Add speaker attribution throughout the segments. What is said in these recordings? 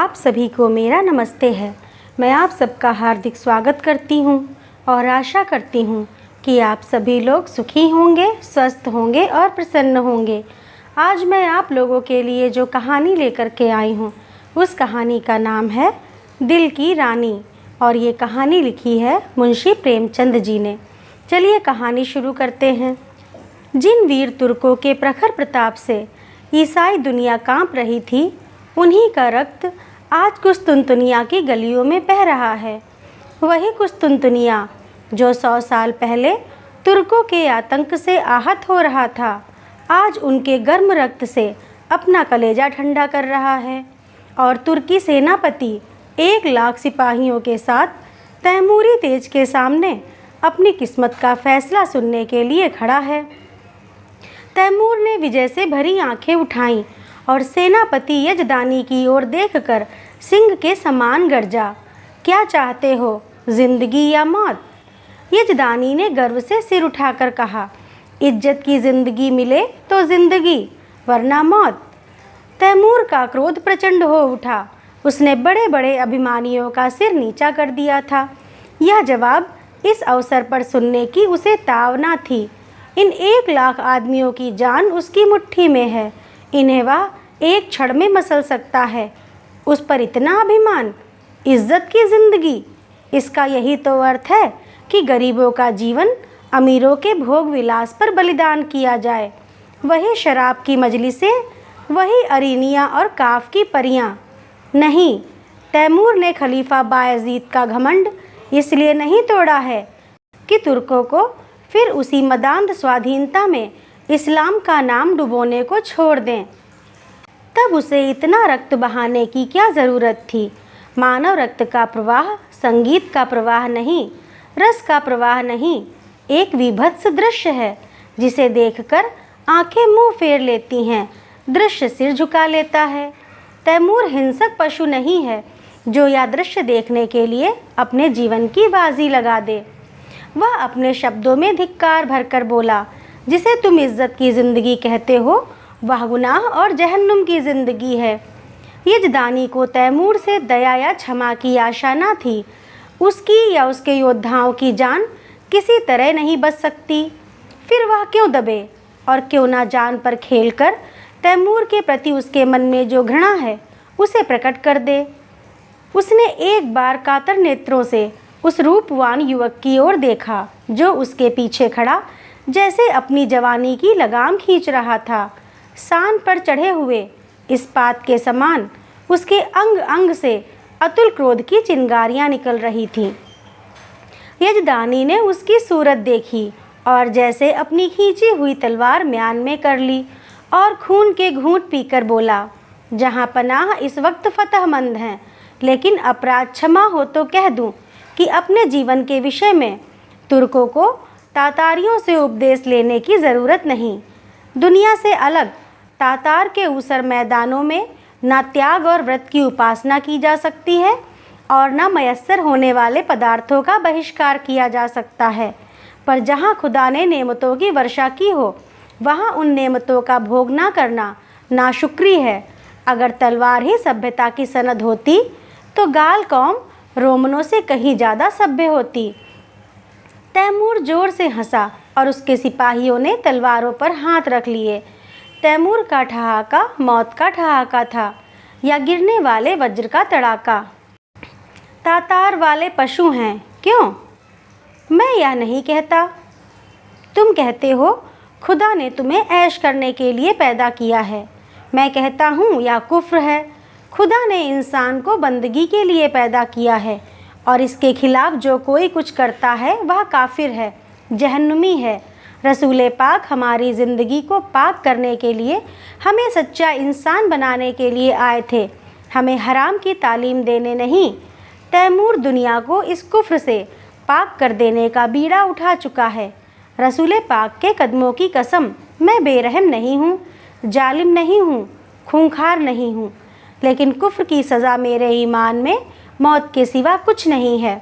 Speaker 1: आप सभी को मेरा नमस्ते है। मैं आप सबका हार्दिक स्वागत करती हूँ और आशा करती हूँ कि आप सभी लोग सुखी होंगे, स्वस्थ होंगे और प्रसन्न होंगे। आज मैं आप लोगों के लिए जो कहानी लेकर के आई हूँ उस कहानी का नाम है दिल की रानी और ये कहानी लिखी है मुंशी प्रेमचंद जी ने। चलिए कहानी शुरू करते हैं। जिन वीर तुर्कों के प्रखर प्रताप से ईसाई दुनिया कांप रही थी, उन्हीं का रक्त आज कुस्तुनतुनिया की गलियों में बह रहा है। वही कुस्तुनतुनिया जो 100 साल पहले तुर्कों के आतंक से आहत हो रहा था, आज उनके गर्म रक्त से अपना कलेजा ठंडा कर रहा है और तुर्की सेनापति 1 लाख सिपाहियों के साथ तैमूरी तेज के सामने अपनी किस्मत का फैसला सुनने के लिए खड़ा है। तैमूर ने विजय से भरी आंखें उठाईं और सेनापति यजदानी की ओर देखकर सिंह के समान गरजा, क्या चाहते हो, जिंदगी या मौत? यजदानी ने गर्व से सिर उठाकर कहा, इज्जत की जिंदगी मिले तो जिंदगी, वरना मौत। तैमूर का क्रोध प्रचंड हो उठा। उसने बड़े बड़े अभिमानियों का सिर नीचा कर दिया था। यह जवाब इस अवसर पर सुनने की उसे ताव न थी। इन 1 लाख आदमियों की जान उसकी मुट्ठी में है। इन्हें वह एक क्षण में मसल सकता है। उस पर इतना अभिमान, इज्जत की जिंदगी। इसका यही तो अर्थ है कि गरीबों का जीवन अमीरों के भोग विलास पर बलिदान किया जाए। वही शराब की मजलिसें, वही अरीनिया और काफ की परियां। नहीं, तैमूर ने खलीफा बायजीद का घमंड इसलिए नहीं तोड़ा है कि तुर्कों को फिर उसी मदान्ध स्वाधीनता में इस्लाम का नाम डुबोने को छोड़ दें। तब उसे इतना रक्त बहाने की क्या ज़रूरत थी? मानव रक्त का प्रवाह संगीत का प्रवाह नहीं, रस का प्रवाह नहीं, एक विभत्स दृश्य है जिसे देखकर आंखें मुंह फेर लेती हैं, दृश्य सिर झुका लेता है। तैमूर हिंसक पशु नहीं है जो यह दृश्य देखने के लिए अपने जीवन की बाजी लगा दे। वह अपने शब्दों में धिक्कार भरकर बोला, जिसे तुम इज्जत की ज़िंदगी कहते हो वह गुनाह और जहन्नुम की ज़िंदगी है। यजदानी को तैमूर से दया या क्षमा की आशा न थी। उसकी या उसके योद्धाओं की जान किसी तरह नहीं बच सकती। फिर वह क्यों दबे और क्यों ना जान पर खेलकर तैमूर के प्रति उसके मन में जो घृणा है उसे प्रकट कर दे। उसने एक बार कातर नेत्रों से उस रूपवान युवक की ओर देखा जो उसके पीछे खड़ा जैसे अपनी जवानी की लगाम खींच रहा था। सान पर चढ़े हुए इस्पात के समान उसके अंग अंग से अतुल क्रोध की चिंगारियां निकल रही थीं। यजदानी ने उसकी सूरत देखी और जैसे अपनी खींची हुई तलवार म्यान में कर ली और खून के घूंट पीकर बोला, जहां पनाह इस वक्त फतहमंद हैं, लेकिन अपराध क्षमा हो तो कह दूं कि अपने जीवन के विषय में तुर्कों को तातारियों से उपदेश लेने की ज़रूरत नहीं। दुनिया से अलग तातार के ऊसर मैदानों में न त्याग और व्रत की उपासना की जा सकती है और न मयस्सर होने वाले पदार्थों का बहिष्कार किया जा सकता है। पर जहाँ खुदा ने नेमतों की वर्षा की हो, वहाँ उन नेमतों का भोग ना करना नाशुक्री है। अगर तलवार ही सभ्यता की सनद होती तो गाल कौम रोमनों से कहीं ज़्यादा सभ्य होती। तैमूर जोर से हंसा और उसके सिपाहियों ने तलवारों पर हाथ रख लिए। तैमूर का ठहाका मौत का ठहाका था या गिरने वाले वज्र का तड़ाका। तातार वाले पशु हैं, क्यों? मैं यह नहीं कहता। तुम कहते हो खुदा ने तुम्हें ऐश करने के लिए पैदा किया है। मैं कहता हूँ यह कुफ्र है। खुदा ने इंसान को बंदगी के लिए पैदा किया है और इसके खिलाफ जो कोई कुछ करता है वह काफिर है, जहन्नुमी है। रसूल पाक हमारी ज़िंदगी को पाक करने के लिए, हमें सच्चा इंसान बनाने के लिए आए थे, हमें हराम की तालीम देने नहीं। तैमूर दुनिया को इस कुफ्र से पाक कर देने का बीड़ा उठा चुका है। रसूल पाक के कदमों की कसम, मैं बेरहम नहीं हूँ, जालिम नहीं हूँ, खूंखार नहीं हूँ, लेकिन कुफ्र की सज़ा मेरे ईमान में मौत के सिवा कुछ नहीं है।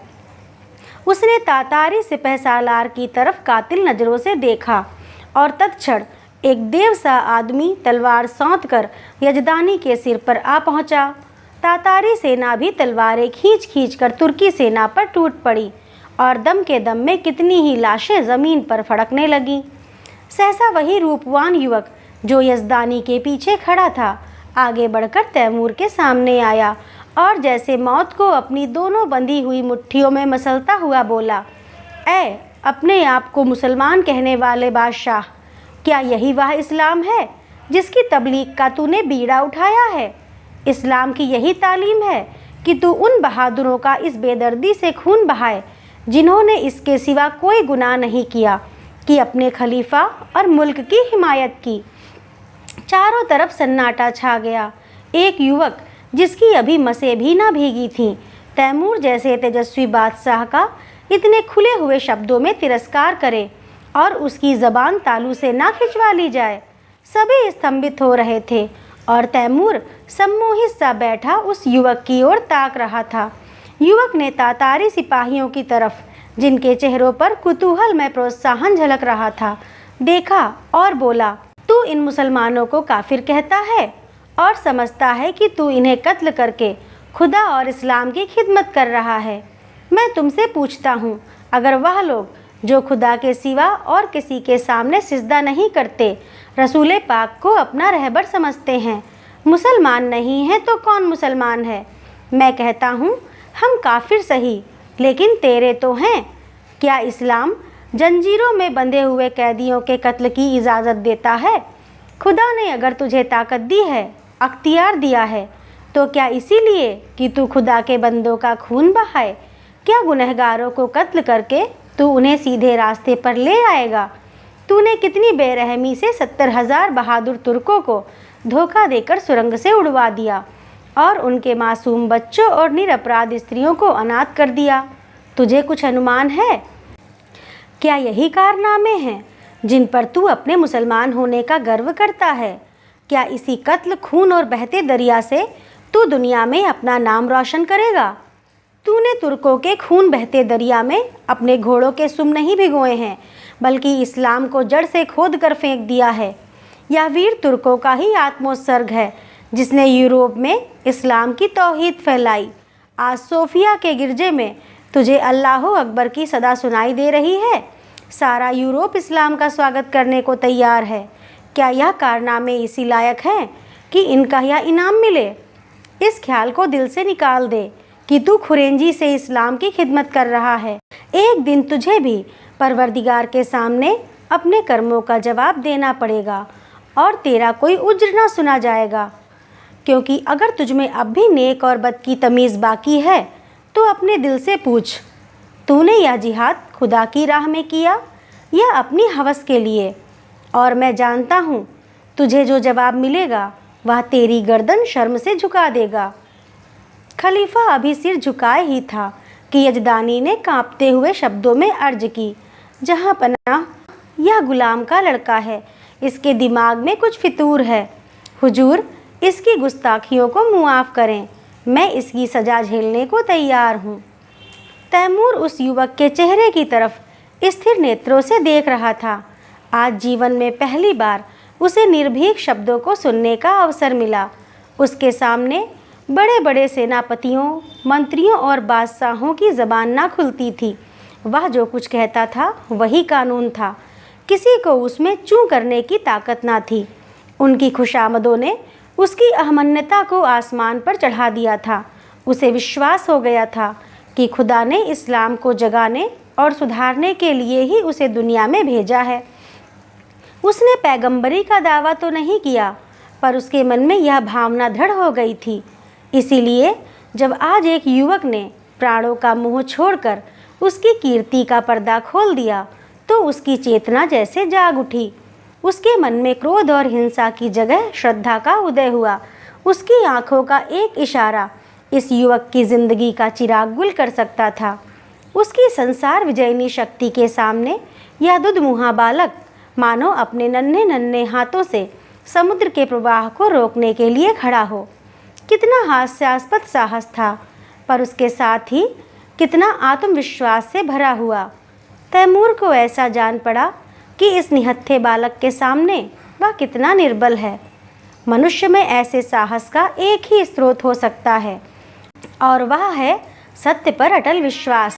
Speaker 1: उसने तातारी सिपह सालार की तरफ कातिल नज़रों से देखा और तत्क्षण एक देव सा आदमी तलवार सौंत कर यजदानी के सिर पर आ पहुंचा। तातारी सेना भी तलवारें खींच खींच कर तुर्की सेना पर टूट पड़ी और दम के दम में कितनी ही लाशें ज़मीन पर फड़कने लगीं। सहसा वही रूपवान युवक जो यज़दानी के पीछे खड़ा था आगे बढ़कर तैमूर के सामने आया और जैसे मौत को अपनी दोनों बंधी हुई मुट्ठियों में मसलता हुआ बोला, ऐ अपने आप को मुसलमान कहने वाले बादशाह, क्या यही वह इस्लाम है जिसकी तबलीग का तूने बीड़ा उठाया है? इस्लाम की यही तालीम है कि तू उन बहादुरों का इस बेदर्दी से खून बहाए जिन्होंने इसके सिवा कोई गुनाह नहीं किया कि अपने खलीफा और मुल्क की हिमायत की। चारों तरफ सन्नाटा छा गया। एक युवक जिसकी अभी मसें भी ना भीगी थीं, तैमूर जैसे तेजस्वी बादशाह का इतने खुले हुए शब्दों में तिरस्कार करे और उसकी ज़बान तालू से ना खिंचवा ली जाए। सभी स्तंभित हो रहे थे और तैमूर सम्मोहित सा बैठा उस युवक की ओर ताक रहा था। युवक ने तातारी सिपाहियों की तरफ, जिनके चेहरों पर कुतूहल में प्रोत्साहन झलक रहा था, देखा और बोला, तू इन मुसलमानों को काफिर कहता है और समझता है कि तू इन्हें कत्ल करके खुदा और इस्लाम की खिदमत कर रहा है। मैं तुमसे पूछता हूँ, अगर वह लोग जो खुदा के सिवा और किसी के सामने सिजदा नहीं करते, रसूल पाक को अपना रहबर समझते हैं, मुसलमान नहीं हैं तो कौन मुसलमान है? मैं कहता हूँ हम काफिर सही, लेकिन तेरे तो हैं। क्या इस्लाम जंजीरों में बंधे हुए कैदियों के कत्ल की इजाज़त देता है? खुदा ने अगर तुझे ताकत दी है, अख्तियार दिया है, तो क्या इसीलिए कि तू खुदा के बंदों का खून बहाए? क्या गुनहगारों को कत्ल करके तू उन्हें सीधे रास्ते पर ले आएगा? तूने कितनी बेरहमी से 70,000 बहादुर तुर्कों को धोखा देकर सुरंग से उड़वा दिया और उनके मासूम बच्चों और निरपराध स्त्रियों को अनाथ कर दिया। तुझे कुछ अनुमान है? क्या यही कारनामे हैं जिन पर तू अपने मुसलमान होने का गर्व करता है? क्या इसी कत्ल, खून और बहते दरिया से तू दुनिया में अपना नाम रोशन करेगा? तूने तुर्कों के खून बहते दरिया में अपने घोड़ों के सुम नहीं भिगोए हैं, बल्कि इस्लाम को जड़ से खोद कर फेंक दिया है। यह वीर तुर्कों का ही आत्मोत्सर्ग है जिसने यूरोप में इस्लाम की तौहीद फैलाई। आज सोफिया के गिरजे में तुझे अल्लाह अकबर की सदा सुनाई दे रही है। सारा यूरोप इस्लाम का स्वागत करने को तैयार है। क्या यह कारनामे इसी लायक हैं कि इनका यह इनाम मिले? इस ख्याल को दिल से निकाल दे कि तू खुरेंजी से इस्लाम की खिदमत कर रहा है। एक दिन तुझे भी परवरदिगार के सामने अपने कर्मों का जवाब देना पड़ेगा और तेरा कोई उज्र ना सुना जाएगा। क्योंकि अगर तुझमें अब भी नेक और बद की तमीज़ बाकी है तो अपने दिल से पूछ, तूने यह जिहाद खुदा की राह में किया या अपनी हवस के लिए? और मैं जानता हूँ तुझे जो जवाब मिलेगा वह तेरी गर्दन शर्म से झुका देगा। खलीफा अभी सिर झुकाए ही था कि यजदानी ने कांपते हुए शब्दों में अर्ज की, जहाँ पनाह, यह गुलाम का लड़का है, इसके दिमाग में कुछ फितूर है। हुजूर, इसकी गुस्ताखियों को मुआफ़ करें, मैं इसकी सज़ा झेलने को तैयार हूँ। तैमूर उस युवक के चेहरे की तरफ स्थिर नेत्रों से देख रहा था। आज जीवन में पहली बार उसे निर्भीक शब्दों को सुनने का अवसर मिला। उसके सामने बड़े बड़े सेनापतियों, मंत्रियों और बादशाहों की ज़बान ना खुलती थी। वह जो कुछ कहता था वही कानून था। किसी को उसमें चूं करने की ताकत ना थी। उनकी खुशामदों ने उसकी अहमन्यता को आसमान पर चढ़ा दिया था। उसे विश्वास हो गया था कि खुदा ने इस्लाम को जगाने और सुधारने के लिए ही उसे दुनिया में भेजा है। उसने पैगंबरी का दावा तो नहीं किया, पर उसके मन में यह भावना दृढ़ हो गई थी। इसीलिए जब आज एक युवक ने प्राणों का मोह छोड़कर उसकी कीर्ति का पर्दा खोल दिया तो उसकी चेतना जैसे जाग उठी। उसके मन में क्रोध और हिंसा की जगह श्रद्धा का उदय हुआ। उसकी आंखों का एक इशारा इस युवक की जिंदगी का चिराग गुल कर सकता था। उसकी संसार विजयनी शक्ति के सामने यह दुधमुहा बालक मानो अपने नन्हे नन्हे हाथों से समुद्र के प्रवाह को रोकने के लिए खड़ा हो। कितना हास्यास्पद साहस था, पर उसके साथ ही कितना आत्मविश्वास से भरा हुआ। तैमूर को ऐसा जान पड़ा कि इस निहत्थे बालक के सामने वह कितना निर्बल है। मनुष्य में ऐसे साहस का एक ही स्रोत हो सकता है और वह है सत्य पर अटल विश्वास।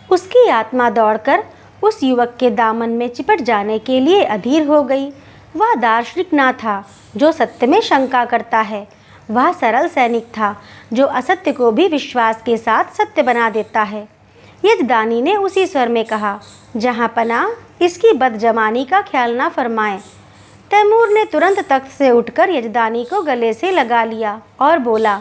Speaker 1: उसकी आत्मा दौड़कर उस युवक के दामन में चिपट जाने के लिए अधीर हो गई। वह दार्शनिक ना था जो सत्य में शंका करता है, वह सरल सैनिक था जो असत्य को भी विश्वास के साथ सत्य बना देता है। यजदानी ने उसी स्वर में कहा, जहाँ पना इसकी बदजमानी का ख्याल ना फरमाए। तैमूर ने तुरंत तख्त से उठकर यजदानी को गले से लगा लिया और बोला,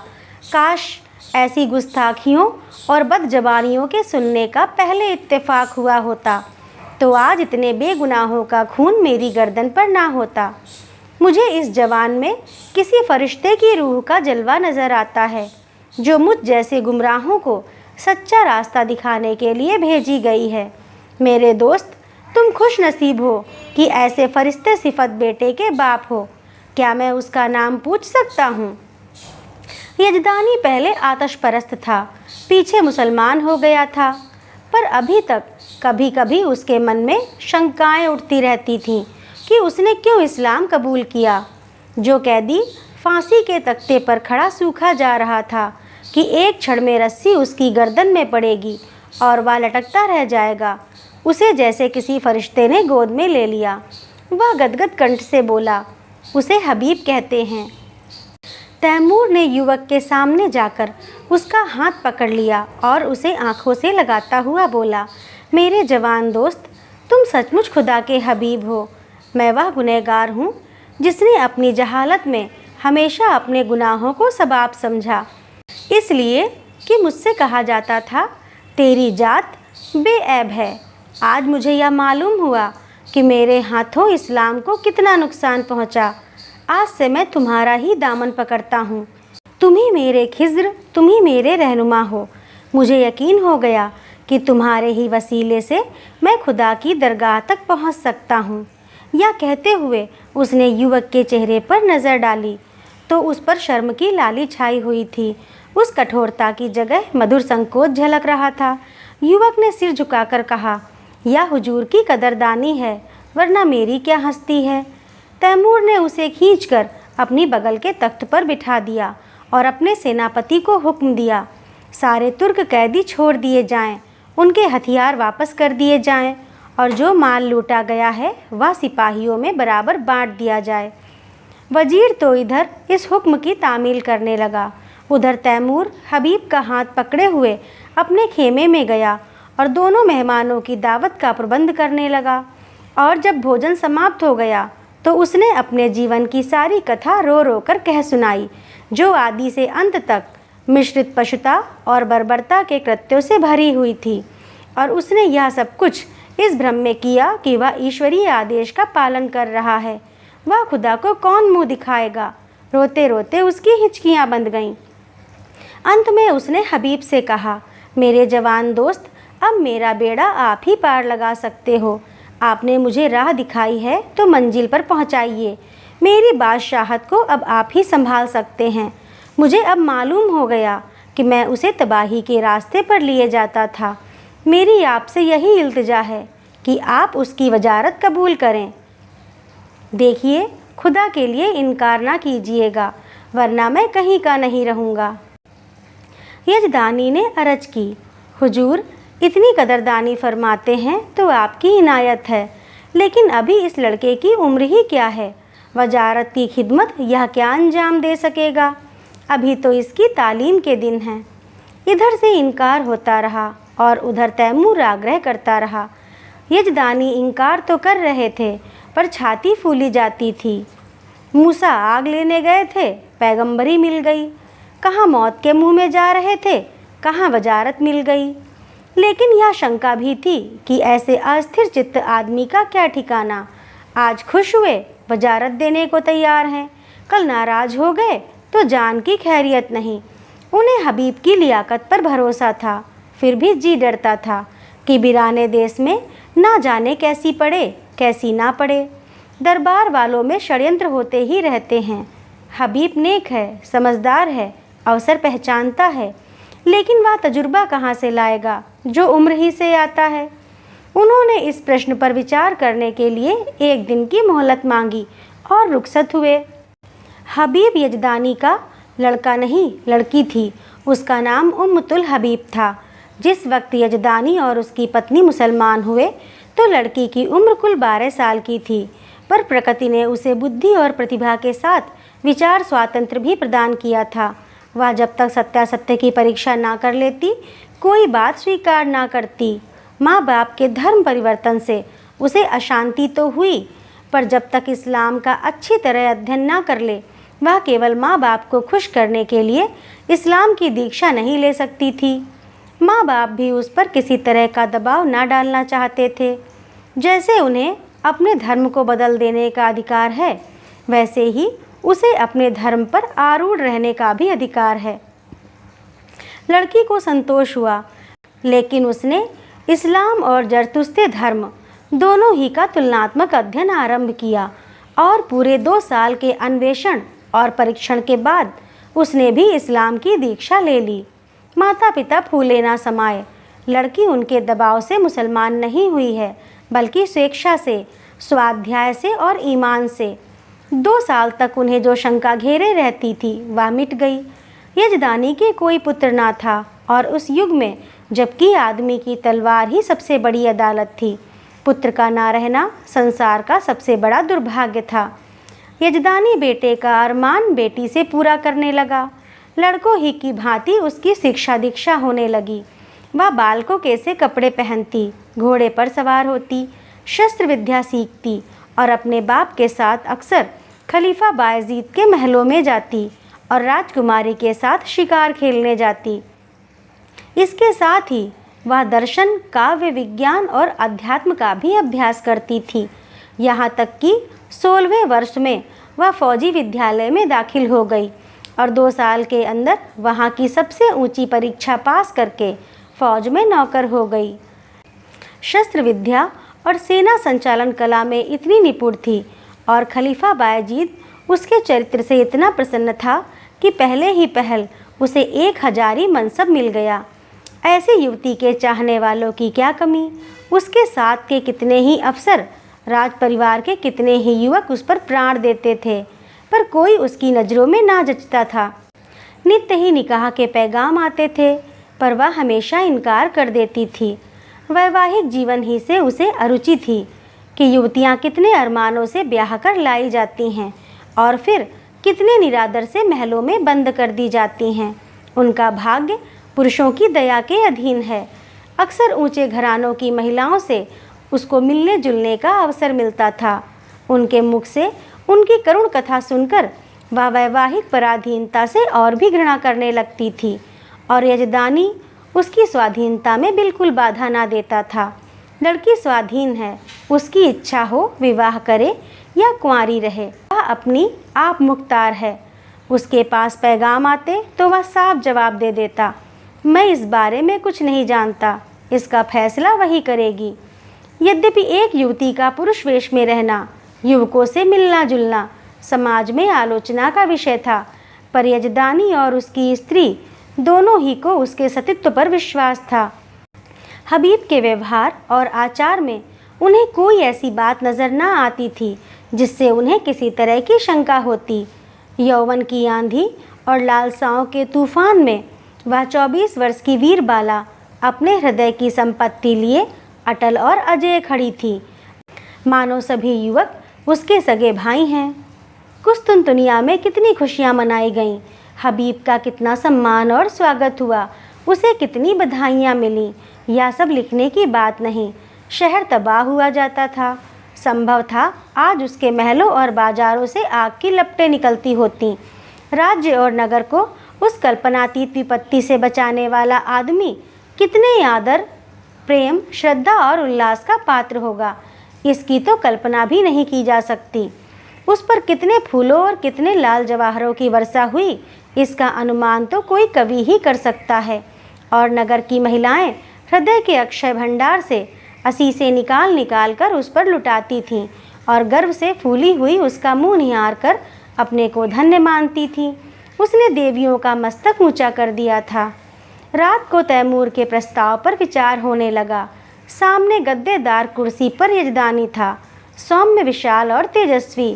Speaker 1: काश ऐसी गुस्ताखियों और बदजबानियों के सुनने का पहले इत्तेफाक हुआ होता तो आज इतने बेगुनाहों का खून मेरी गर्दन पर ना होता। मुझे इस जवान में किसी फरिश्ते की रूह का जलवा नज़र आता है जो मुझ जैसे गुमराहों को सच्चा रास्ता दिखाने के लिए भेजी गई है। मेरे दोस्त, तुम खुश नसीब हो कि ऐसे फरिश्ते सिफत बेटे के बाप हो। क्या मैं उसका नाम पूछ सकता हूँ? यजदानी पहले आतश परस्त था, पीछे मुसलमान हो गया था, पर अभी तक कभी कभी उसके मन में शंकाएं उठती रहती थीं कि उसने क्यों इस्लाम कबूल किया। जो कैदी फांसी के तख्ते पर खड़ा सूखा जा रहा था कि एक क्षण में रस्सी उसकी गर्दन में पड़ेगी और वह लटकता रह जाएगा, उसे जैसे किसी फरिश्ते ने गोद में ले लिया। वह गदगद कंठ से बोला, उसे हबीब कहते हैं। तैमूर ने युवक के सामने जाकर उसका हाथ पकड़ लिया और उसे आंखों से लगाता हुआ बोला, मेरे जवान दोस्त, तुम सचमुच खुदा के हबीब हो। मैं वह गुनहगार हूँ जिसने अपनी जहालत में हमेशा अपने गुनाहों को सबाब समझा, इसलिए कि मुझसे कहा जाता था तेरी जात बेऐब है। आज मुझे यह मालूम हुआ कि मेरे हाथों इस्लाम को कितना नुकसान पहुँचा। आज से मैं तुम्हारा ही दामन पकड़ता हूँ। तुम ही मेरे खिज़्र, तुम ही मेरे रहनुमा हो। मुझे यकीन हो गया कि तुम्हारे ही वसीले से मैं खुदा की दरगाह तक पहुँच सकता हूँ। यह कहते हुए उसने युवक के चेहरे पर नज़र डाली तो उस पर शर्म की लाली छाई हुई थी। उस कठोरता की जगह मधुर संकोच झलक रहा था। युवक ने सिर झुकाकर कहा, यह हुजूर की कदरदानी है, वरना मेरी क्या हस्ती है। तैमूर ने उसे खींचकर अपनी बगल के तख्त पर बिठा दिया और अपने सेनापति को हुक्म दिया, सारे तुर्क कैदी छोड़ दिए जाएं, उनके हथियार वापस कर दिए जाएं और जो माल लूटा गया है वह सिपाहियों में बराबर बांट दिया जाए। वजीर तो इधर इस हुक्म की तामील करने लगा, उधर तैमूर हबीब का हाथ पकड़े हुए अपने खेमे में गया और दोनों मेहमानों की दावत का प्रबंध करने लगा। और जब भोजन समाप्त हो गया तो उसने अपने जीवन की सारी कथा रो रो कर कह सुनाई, जो आदि से अंत तक मिश्रित पशुता और बर्बरता के कृत्यों से भरी हुई थी। और उसने यह सब कुछ इस भ्रम में किया कि वह ईश्वरीय आदेश का पालन कर रहा है। वह खुदा को कौन मुँह दिखाएगा। रोते रोते उसकी हिचकियाँ बंध गईं। अंत में उसने हबीब से कहा, मेरे जवान दोस्त, अब मेरा बेड़ा आप ही पार लगा सकते हो। आपने मुझे राह दिखाई है तो मंजिल पर पहुंचाइए। मेरी बादशाहत को अब आप ही संभाल सकते हैं। मुझे अब मालूम हो गया कि मैं उसे तबाही के रास्ते पर लिए जाता था। मेरी आपसे यही इल्तिजा है कि आप उसकी वजारत कबूल करें। देखिए, खुदा के लिए इनकार ना कीजिएगा, वरना मैं कहीं का नहीं रहूँगा। यजदानी ने अर्ज की, हुजूर, इतनी कदरदानी फरमाते हैं तो आपकी इनायत है, लेकिन अभी इस लड़के की उम्र ही क्या है। वजारत की खिदमत यह क्या अंजाम दे सकेगा। अभी तो इसकी तालीम के दिन हैं। इधर से इनकार होता रहा और उधर तैमूर आग्रह करता रहा। यजदानी इनकार तो कर रहे थे पर छाती फूली जाती थी। मूसा आग लेने गए थे, पैगंबरी मिल गई। कहाँ मौत के मुंह में जा रहे थे, कहाँ वजारत मिल गई। लेकिन यह शंका भी थी कि ऐसे अस्थिर चित्त आदमी का क्या ठिकाना। आज खुश हुए, वजारत देने को तैयार हैं, कल नाराज हो गए तो जान की खैरियत नहीं। उन्हें हबीब की लियाकत पर भरोसा था, फिर भी जी डरता था कि बिराने देश में ना जाने कैसी पड़े कैसी ना पड़े। दरबार वालों में षड्यंत्र होते ही रहते हैं। हबीब नेक है, समझदार है, अवसर पहचानता है, लेकिन वह तजुर्बा कहाँ से लाएगा जो उम्र ही से आता है। उन्होंने इस प्रश्न पर विचार करने के लिए एक दिन की मोहलत मांगी और रुखसत हुए। हबीब यजदानी का लड़का नहीं, लड़की थी। उसका नाम उम्मुतुल हबीब था। जिस वक्त यजदानी और उसकी पत्नी मुसलमान हुए तो लड़की की उम्र कुल 12 साल की थी, पर प्रकृति ने उसे बुद्धि और प्रतिभा के साथ विचार स्वातंत्र्य भी प्रदान किया था। वह जब तक सत्यासत्य की परीक्षा ना कर लेती कोई बात स्वीकार ना करती। माँ बाप के धर्म परिवर्तन से उसे अशांति तो हुई, पर जब तक इस्लाम का अच्छी तरह अध्ययन ना कर ले वह केवल माँ बाप को खुश करने के लिए इस्लाम की दीक्षा नहीं ले सकती थी। माँ बाप भी उस पर किसी तरह का दबाव ना डालना चाहते थे। जैसे उन्हें अपने धर्म को बदल देने का अधिकार है, वैसे ही उसे अपने धर्म पर आरूढ़ रहने का भी अधिकार है। लड़की को संतोष हुआ, लेकिन उसने इस्लाम और जरतुस्ते धर्म दोनों ही का तुलनात्मक अध्ययन आरंभ किया और पूरे 2 साल के अन्वेषण और परीक्षण के बाद उसने भी इस्लाम की दीक्षा ले ली। माता पिता फूले ना समाये। लड़की उनके दबाव से मुसलमान नहीं हुई है, बल्कि स्वेच्छा से, स्वाध्याय से और ईमान से। 2 साल तक उन्हें जो शंका घेरे रहती थी वह मिट गई। यजदानी के कोई पुत्र ना था और उस युग में जबकि आदमी की तलवार ही सबसे बड़ी अदालत थी, पुत्र का ना रहना संसार का सबसे बड़ा दुर्भाग्य था। यजदानी बेटे का अरमान बेटी से पूरा करने लगा। लड़कों ही की भांति उसकी शिक्षा दीक्षा होने लगी। वह बालकों कैसे कपड़े पहनती, घोड़े पर सवार होती, शस्त्र विद्या सीखती और अपने बाप के साथ अक्सर खलीफा बायजीद के महलों में जाती और राजकुमारी के साथ शिकार खेलने जाती। इसके साथ ही वह दर्शन, काव्य, विज्ञान और अध्यात्म का भी अभ्यास करती थी। यहाँ तक कि 16वें वर्ष में वह फौजी विद्यालय में दाखिल हो गई और 2 साल के अंदर वहाँ की सबसे ऊंची परीक्षा पास करके फौज में नौकर हो गई। शस्त्र विद्या और सेना संचालन कला में इतनी निपुण थी और खलीफा बायजीद उसके चरित्र से इतना प्रसन्न था कि पहले ही पहल उसे 1000 मनसब मिल गया। ऐसी युवती के चाहने वालों की क्या कमी। उसके साथ के कितने ही अफसर, राज परिवार के कितने ही युवक उस पर प्राण देते थे, पर कोई उसकी नज़रों में ना जचता था। नित्य ही निकाह के पैगाम आते थे, पर वह हमेशा इनकार कर देती थी। वैवाहिक जीवन ही से उसे अरुचि थी कि युवतियाँ कितने अरमानों से ब्याह कर लाई जाती हैं और फिर कितने निरादर से महलों में बंद कर दी जाती हैं। उनका भाग्य पुरुषों की दया के अधीन है। अक्सर ऊंचे घरानों की महिलाओं से उसको मिलने जुलने का अवसर मिलता था। उनके मुख से उनकी करुण कथा सुनकर वह वैवाहिक पराधीनता से और भी घृणा करने लगती थी और यजदानी उसकी स्वाधीनता में बिल्कुल बाधा ना देता था। लड़की स्वाधीन है, उसकी इच्छा हो विवाह करे या कुंवारी रहे, वह अपनी आप मुख्तार है। उसके पास पैगाम आते तो वह साफ जवाब दे देता, मैं इस बारे में कुछ नहीं जानता, इसका फैसला वही करेगी। यद्यपि एक युवती का पुरुष वेश में रहना, युवकों से मिलना जुलना समाज में आलोचना का विषय था, पर यजदानी और उसकी स्त्री दोनों ही को उसके सतीत्व पर विश्वास था। हबीब के व्यवहार और आचार में उन्हें कोई ऐसी बात नज़र न आती थी जिससे उन्हें किसी तरह की शंका होती। यौवन की आंधी और लालसाओं के तूफान में वह 24 वर्ष की वीर बाला अपने हृदय की संपत्ति लिए अटल और अजय खड़ी थी, मानो सभी युवक उसके सगे भाई हैं। कुस्तुनतुनिया में कितनी खुशियां मनाई गईं, हबीब का कितना सम्मान और स्वागत हुआ, उसे कितनी बधाइयाँ मिली, यह सब लिखने की बात नहीं। शहर तबाह हुआ जाता था। संभव था आज उसके महलों और बाजारों से आग की लपटें निकलती होती। राज्य और नगर को उस कल्पनातीत विपत्ति से बचाने वाला आदमी कितने आदर, प्रेम, श्रद्धा और उल्लास का पात्र होगा, इसकी तो कल्पना भी नहीं की जा सकती। उस पर कितने फूलों और कितने लाल जवाहरों की वर्षा हुई, इसका अनुमान तो कोई कवि ही कर सकता है। और नगर की महिलाएं हृदय के अक्षय भंडार से असीसे निकाल निकाल कर उस पर लुटाती थीं और गर्व से फूली हुई उसका मुंह निहार कर अपने को धन्य मानती थीं। उसने देवियों का मस्तक ऊंचा कर दिया था। रात को तैमूर के प्रस्ताव पर विचार होने लगा। सामने गद्देदार कुर्सी पर यजदानी था, सौम्य, विशाल और तेजस्वी।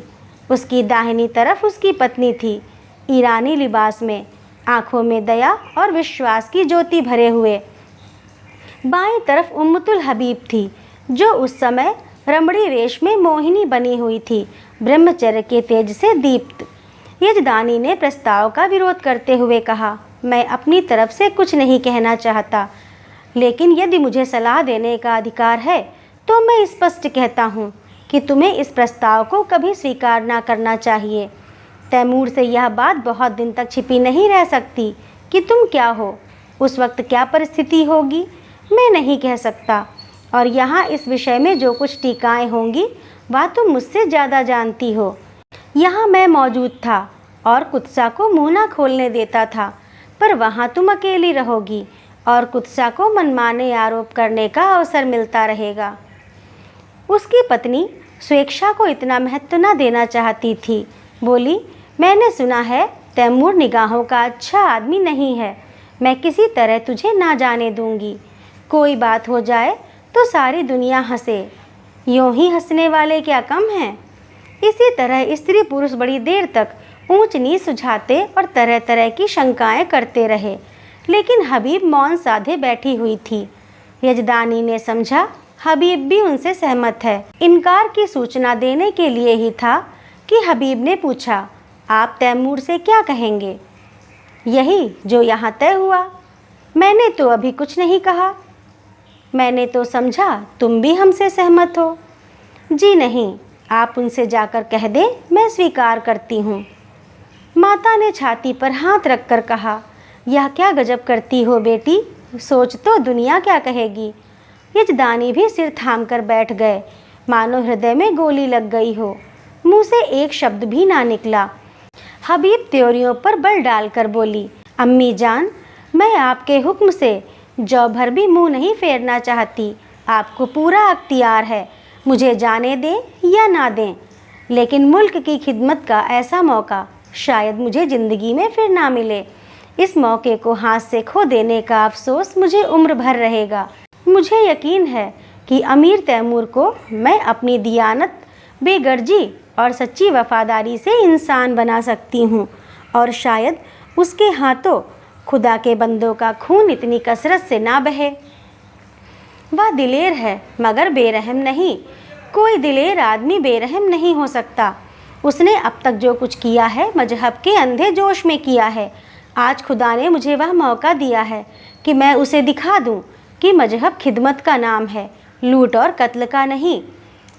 Speaker 1: उसकी दाहिनी तरफ उसकी पत्नी थी, ईरानी लिबास में, आंखों में दया और विश्वास की ज्योति भरे हुए। बाईं तरफ उम्मतुल हबीब थी, जो उस समय रमणी रेश में मोहिनी बनी हुई थी, ब्रह्मचर्य के तेज से दीप्त। यजदानी ने प्रस्ताव का विरोध करते हुए कहा, मैं अपनी तरफ से कुछ नहीं कहना चाहता, लेकिन यदि मुझे सलाह देने का अधिकार है तो मैं स्पष्ट कहता हूँ कि तुम्हें इस प्रस्ताव को कभी स्वीकार ना करना चाहिए। तैमूर से यह बात बहुत दिन तक छिपी नहीं रह सकती कि तुम क्या हो। उस वक्त क्या परिस्थिति होगी मैं नहीं कह सकता, और यहाँ इस विषय में जो कुछ टीकाएँ होंगी वह तुम मुझसे ज़्यादा जानती हो। यहाँ मैं मौजूद था और कुत्सा को मुँह ना खोलने देता था, पर वहाँ तुम अकेली रहोगी और कुत्सा को मनमाने आरोप करने का अवसर मिलता रहेगा। उसकी पत्नी स्वेच्छा को इतना महत्व न देना चाहती थी। बोली, मैंने सुना है तैमूर निगाहों का अच्छा आदमी नहीं है। मैं किसी तरह तुझे ना जाने दूंगी। कोई बात हो जाए तो सारी दुनिया हंसे। यूं ही हंसने वाले क्या कम हैं? इसी तरह स्त्री पुरुष बड़ी देर तक ऊंच नीच सुझाते और तरह तरह की शंकाएं करते रहे, लेकिन हबीब मौन साधे बैठी हुई थी। यजदानी ने समझा हबीब भी उनसे सहमत है। इनकार की सूचना देने के लिए ही था कि हबीब ने पूछा, आप तैमूर से क्या कहेंगे? यही जो यहाँ तय हुआ। मैंने तो अभी कुछ नहीं कहा। मैंने तो समझा तुम भी हमसे सहमत हो। जी नहीं, आप उनसे जाकर कह दें, मैं स्वीकार करती हूँ। माता ने छाती पर हाथ रखकर कहा, यह क्या गजब करती हो बेटी, सोच तो दुनिया क्या कहेगी। यजदानी भी सिर थामकर बैठ गए, मानो हृदय में गोली लग गई हो। मुंह से एक शब्द भी ना निकला। हबीब त्योरियों पर बल डालकर बोली, अम्मी जान, मैं आपके हुक्म से जौ भर भी मुंह नहीं फेरना चाहती। आपको पूरा अख्तियार है, मुझे जाने दें या ना दें, लेकिन मुल्क की खिदमत का ऐसा मौका शायद मुझे ज़िंदगी में फिर ना मिले। इस मौके को हाथ से खो देने का अफसोस मुझे उम्र भर रहेगा। मुझे यकीन है कि अमीर तैमूर को मैं अपनी दियानत, बेगर्जी और सच्ची वफादारी से इंसान बना सकती हूँ, और शायद उसके हाथों खुदा के बंदों का खून इतनी कसरत से ना बहे। वह दिलेर है मगर बेरहम नहीं। कोई दिलेर आदमी बेरहम नहीं हो सकता। उसने अब तक जो कुछ किया है मजहब के अंधे जोश में किया है। आज खुदा ने मुझे वह मौका दिया है कि मैं उसे दिखा दूं कि मजहब खिदमत का नाम है, लूट और कत्ल का नहीं।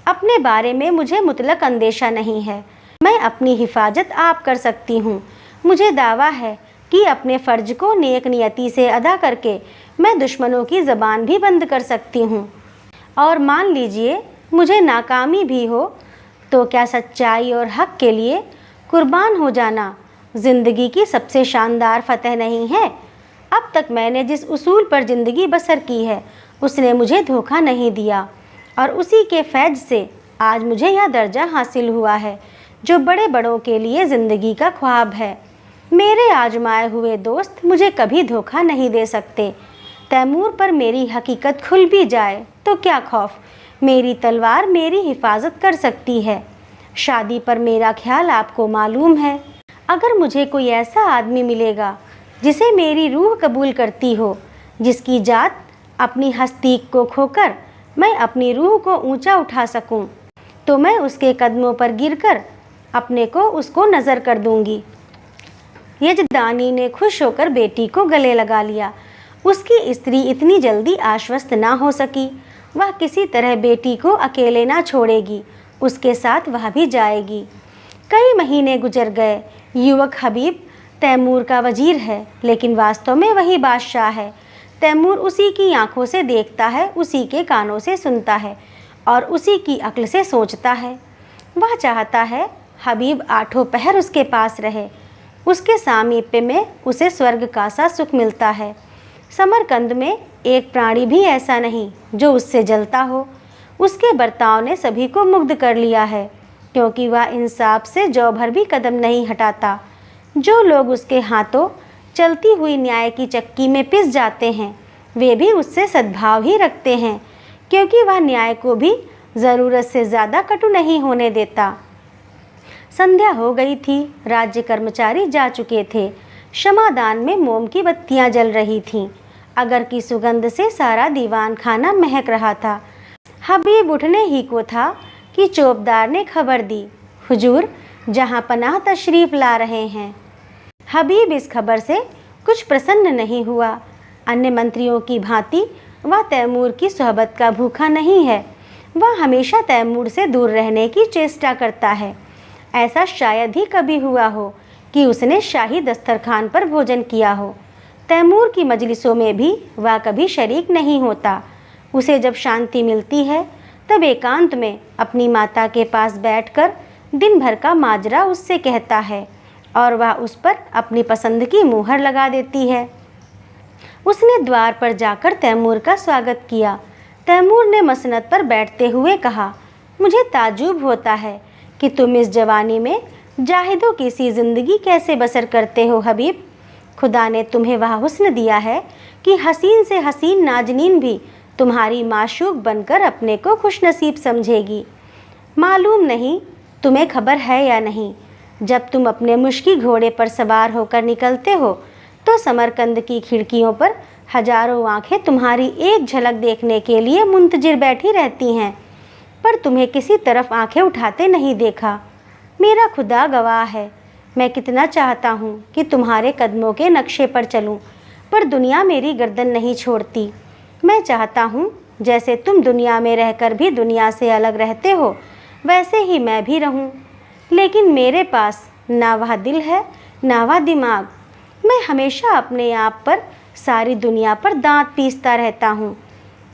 Speaker 1: अपने बारे में मुझे मुतलक अंदेशा नहीं है। मैं अपनी हिफाजत आप कर सकती हूँ। मुझे दावा है कि अपने फ़र्ज को नेक नियति से अदा करके मैं दुश्मनों की ज़बान भी बंद कर सकती हूँ। और मान लीजिए मुझे नाकामी भी हो तो क्या सच्चाई और हक के लिए कुर्बान हो जाना ज़िंदगी की सबसे शानदार फतह नहीं है? अब तक मैंने जिस उसूल पर ज़िंदगी बसर की है उसने मुझे धोखा नहीं दिया, और उसी के फैज़ से आज मुझे यह दर्जा हासिल हुआ है जो बड़े बड़ों के लिए ज़िंदगी का ख्वाब है। मेरे आजमाए हुए दोस्त मुझे कभी धोखा नहीं दे सकते। तैमूर पर मेरी हकीकत खुल भी जाए तो क्या खौफ, मेरी तलवार मेरी हिफाजत कर सकती है। शादी पर मेरा ख्याल आपको मालूम है। अगर मुझे कोई ऐसा आदमी मिलेगा जिसे मेरी रूह कबूल करती हो, जिसकी जात अपनी हस्तीक को खोकर मैं अपनी रूह को ऊंचा उठा सकूं, तो मैं उसके कदमों पर गिरकर अपने को उसको नज़र कर दूंगी। यजदानी ने खुश होकर बेटी को गले लगा लिया। उसकी स्त्री इतनी जल्दी आश्वस्त ना हो सकी। वह किसी तरह बेटी को अकेले ना छोड़ेगी, उसके साथ वह भी जाएगी। कई महीने गुजर गए। युवक हबीब तैमूर का वजीर है, लेकिन वास्तव में वही बादशाह है। तैमूर उसी की आंखों से देखता है, उसी के कानों से सुनता है और उसी की अक्ल से सोचता है। वह चाहता है हबीब आठों पहर उसके पास रहे। उसके सामीप्य में उसे स्वर्ग का सा सुख मिलता है। समरकंद में एक प्राणी भी ऐसा नहीं जो उससे जलता हो। उसके बर्ताव ने सभी को मुग्ध कर लिया है, क्योंकि वह इंसाफ से जौ भर भी कदम नहीं हटाता। जो लोग उसके हाथों चलती हुई न्याय की चक्की में पिस जाते हैं, वे भी उससे सद्भाव ही रखते हैं, क्योंकि वह न्याय को भी ज़रूरत से ज़्यादा कटु नहीं होने देता। संध्या हो गई थी। राज्य कर्मचारी जा चुके थे। क्षमादान में मोम की बत्तियां जल रही थीं। अगर की सुगंध से सारा दीवान खाना महक रहा था। हबीब उठने ही को था कि चौबदार ने खबर दी, हुजूर जहां पनाह तशरीफ ला रहे हैं। हबीब इस खबर से कुछ प्रसन्न नहीं हुआ। अन्य मंत्रियों की भांति वह तैमूर की सोहबत का भूखा नहीं है। वह हमेशा तैमूर से दूर रहने की चेष्टा करता है। ऐसा शायद ही कभी हुआ हो कि उसने शाही दस्तरखान पर भोजन किया हो। तैमूर की मजलिसों में भी वह कभी शरीक नहीं होता। उसे जब शांति मिलती है तब एकांत में अपनी माता के पास बैठकर दिन भर का माजरा उससे कहता है और वह उस पर अपनी पसंद की मुहर लगा देती है। उसने द्वार पर जाकर तैमूर का स्वागत किया। तैमूर ने मसनद पर बैठते हुए कहा, मुझे ताज्जुब होता है कि तुम इस जवानी में जाहिदों की सी जिंदगी कैसे बसर करते हो हबीब। खुदा ने तुम्हें वह हुस्न दिया है कि हसीन से हसीन नाजनीन भी तुम्हारी माशूक बनकर अपने को खुशनसीब समझेगी। मालूम नहीं तुम्हें खबर है या नहीं, जब तुम अपने मुश्की घोड़े पर सवार होकर निकलते हो तो समरकंद की खिड़कियों पर हजारों आंखें तुम्हारी एक झलक देखने के लिए मुंतजिर बैठी रहती हैं, पर तुम्हें किसी तरफ आंखें उठाते नहीं देखा। मेरा खुदा गवाह है, मैं कितना चाहता हूँ कि तुम्हारे कदमों के नक्शे पर चलूँ, पर दुनिया मेरी गर्दन नहीं छोड़ती। मैं चाहता हूँ जैसे तुम दुनिया में रहकर भी दुनिया से अलग रहते हो, वैसे ही मैं भी रहूं। लेकिन मेरे पास ना वह दिल है ना वह दिमाग। मैं हमेशा अपने आप पर, सारी दुनिया पर दांत पीसता रहता हूँ,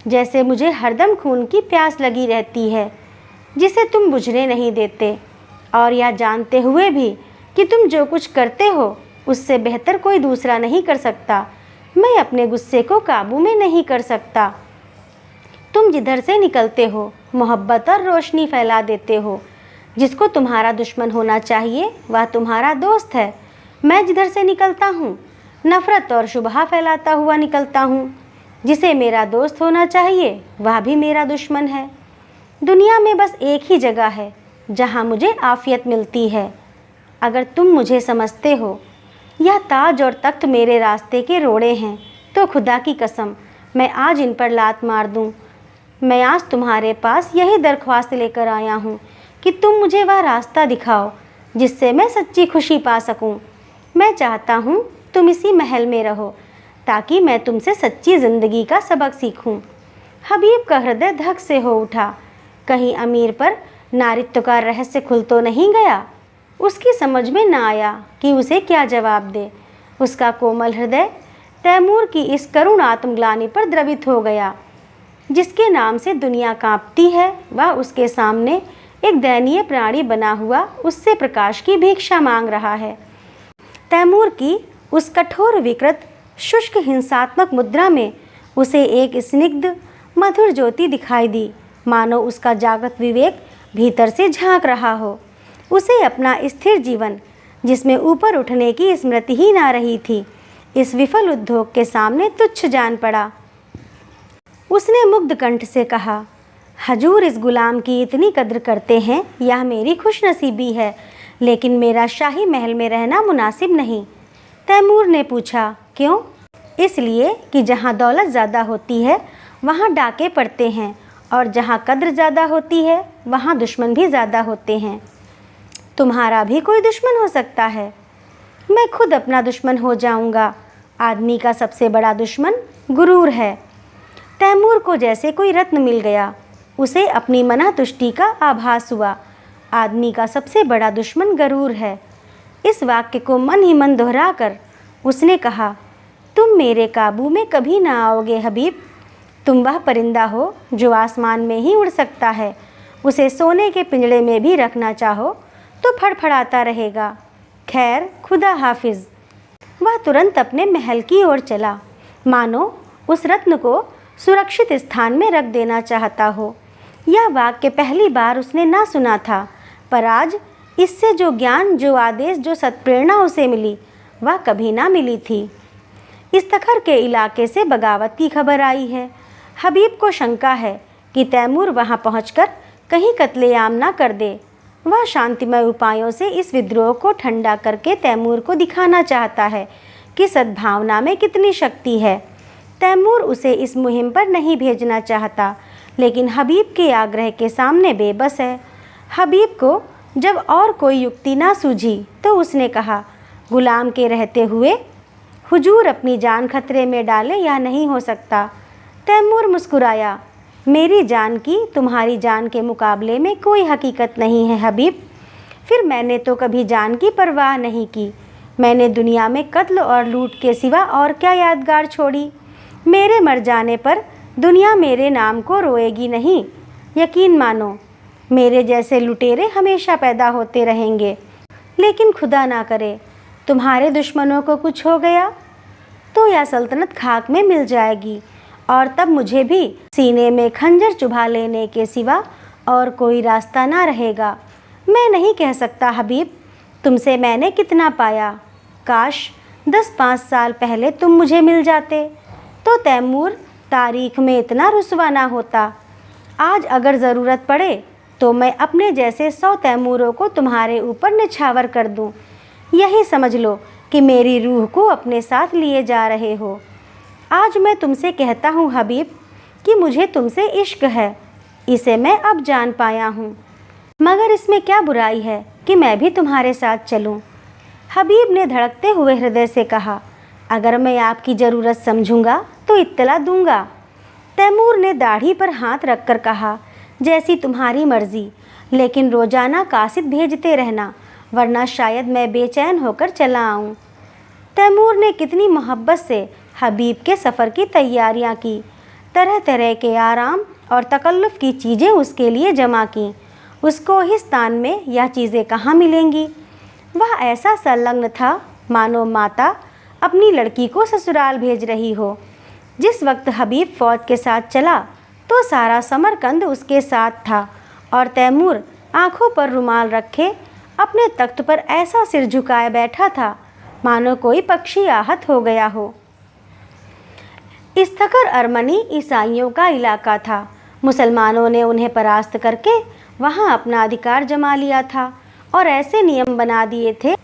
Speaker 1: जैसे मुझे हरदम खून की प्यास लगी रहती है जिसे तुम बुझने नहीं देते। और यह जानते हुए भी कि तुम जो कुछ करते हो उससे बेहतर कोई दूसरा नहीं कर सकता, मैं अपने गुस्से को काबू में नहीं कर सकता। तुम जिधर से निकलते हो मोहब्बत और रोशनी फैला देते हो। जिसको तुम्हारा दुश्मन होना चाहिए वह तुम्हारा दोस्त है। मैं जिधर से निकलता हूँ नफ़रत और शुबहा फैलाता हुआ निकलता हूँ। जिसे मेरा दोस्त होना चाहिए वह भी मेरा दुश्मन है। दुनिया में बस एक ही जगह है जहाँ मुझे आफियत मिलती है। अगर तुम मुझे समझते हो, यह ताज और तख्त मेरे रास्ते के रोड़े हैं, तो खुदा की कसम मैं आज इन पर लात मार दूं। मैं आज तुम्हारे पास यही दरख्वास्त लेकर आया हूँ कि तुम मुझे वह रास्ता दिखाओ जिससे मैं सच्ची खुशी पा सकूं। मैं चाहता हूँ तुम इसी महल में रहो ताकि मैं तुमसे सच्ची ज़िंदगी का सबक सीखूं। हबीब का हृदय धक से हो उठा। कहीं अमीर पर नारित्व का रहस्य खुल तो नहीं गया। उसकी समझ में न आया कि उसे क्या जवाब दे। उसका कोमल हृदय तैमूर की इस करुण आत्मग्लानि पर द्रवित हो गया। जिसके नाम से दुनिया कांपती है वह उसके सामने एक दयनीय प्राणी बना हुआ उससे प्रकाश की भिक्षा मांग रहा है। तैमूर की उस कठोर विकृत शुष्क हिंसात्मक मुद्रा में उसे एक स्निग्ध मधुर ज्योति दिखाई दी, मानो उसका जागृत विवेक भीतर से झांक रहा हो। उसे अपना स्थिर जीवन, जिसमें ऊपर उठने की स्मृति ही ना रही थी, इस विफल उद्योग के सामने तुच्छ जान पड़ा। उसने मुग्ध कंठ से कहा, हजूर इस गुलाम की इतनी कद्र करते हैं, यह मेरी खुशनसीबी है, लेकिन मेरा शाही महल में रहना मुनासिब नहीं। तैमूर ने पूछा, क्यों? इसलिए कि जहाँ दौलत ज़्यादा होती है वहाँ डाके पड़ते हैं, और जहाँ कद्र ज़्यादा होती है वहाँ दुश्मन भी ज़्यादा होते हैं। तुम्हारा भी कोई दुश्मन हो सकता है। मैं खुद अपना दुश्मन हो जाऊंगा। आदमी का सबसे बड़ा दुश्मन गुरूर है। तैमूर को जैसे कोई रत्न मिल गया। उसे अपनी मना तुष्टि का आभास हुआ। आदमी का सबसे बड़ा दुश्मन गरूर है। इस वाक्य को मन ही मन दोहराकर उसने कहा, तुम मेरे काबू में कभी ना आओगे हबीब। तुम वह परिंदा हो जो आसमान में ही उड़ सकता है। उसे सोने के पिंजड़े में भी रखना चाहो तो फड़फड़ाता रहेगा। खैर, खुदा हाफिज। वह तुरंत अपने महल की ओर चला, मानो उस रत्न को सुरक्षित स्थान में रख देना चाहता हो। यह वाक्य पहली बार उसने ना सुना था, पर आज इससे जो ज्ञान, जो आदेश, जो सत्प्रेरणा उसे मिली वह कभी ना मिली थी। इस्तखर के इलाके से बगावत की खबर आई है। हबीब को शंका है कि तैमूर वहां पहुंचकर कहीं कत्लेआम ना कर दे। वह शांतिमय उपायों से इस विद्रोह को ठंडा करके तैमूर को दिखाना चाहता है कि सद्भावना में कितनी शक्ति है। तैमूर उसे इस मुहिम पर नहीं भेजना चाहता, लेकिन हबीब के आग्रह के सामने बेबस है। हबीब को जब और कोई युक्ति ना सूझी तो उसने कहा, गुलाम के रहते हुए हुजूर अपनी जान खतरे में डाले या नहीं हो सकता। तैमूर मुस्कुराया, मेरी जान की तुम्हारी जान के मुकाबले में कोई हकीकत नहीं है हबीब। फिर मैंने तो कभी जान की परवाह नहीं की। मैंने दुनिया में कत्ल और लूट के सिवा और क्या यादगार छोड़ी। मेरे मर जाने पर दुनिया मेरे नाम को रोएगी नहीं। यकीन मानो, मेरे जैसे लुटेरे हमेशा पैदा होते रहेंगे। लेकिन खुदा ना करे तुम्हारे दुश्मनों को कुछ हो गया तो यह सल्तनत खाक में मिल जाएगी, और तब मुझे भी सीने में खंजर चुभा लेने के सिवा और कोई रास्ता ना रहेगा। मैं नहीं कह सकता हबीब, तुमसे मैंने कितना पाया। काश 10-5 साल पहले तुम मुझे मिल जाते तो तैमूर तारीख में इतना रुसवा ना होता। आज अगर ज़रूरत पड़े तो मैं अपने जैसे 100 तैमूरों को तुम्हारे ऊपर निछावर कर दूं। यही समझ लो कि मेरी रूह को अपने साथ लिए जा रहे हो। आज मैं तुमसे कहता हूँ हबीब कि मुझे तुमसे इश्क है। इसे मैं अब जान पाया हूँ, मगर इसमें क्या बुराई है कि मैं भी तुम्हारे साथ चलूँ। हबीब ने धड़कते हुए हृदय से कहा, अगर मैं आपकी ज़रूरत समझूंगा तो इत्तला दूंगा। तैमूर ने दाढ़ी पर हाथ रखकर कहा, जैसी तुम्हारी मर्जी, लेकिन रोजाना कासिद भेजते रहना, वरना शायद मैं बेचैन होकर चला आऊँ। तैमूर ने कितनी मोहब्बत से हबीब के सफ़र की तैयारियां की। तरह तरह के आराम और तकल्लुफ़ की चीज़ें उसके लिए जमा की। उसको ही स्थान में यह चीज़ें कहाँ मिलेंगी। वह ऐसा संलग्न था मानो माता अपनी लड़की को ससुराल भेज रही हो। जिस वक्त हबीब फ़ौज के साथ चला तो सारा समरकंद उसके साथ था, और तैमूर आँखों पर रुमाल रखे अपने तख्त पर ऐसा सिर झुकाए बैठा था मानो कोई पक्षी आहत हो गया हो। इस्तखर अरमनी ईसाइयों का इलाका था। मुसलमानों ने उन्हें परास्त करके वहां अपना अधिकार जमा लिया था और ऐसे नियम बना दिए थे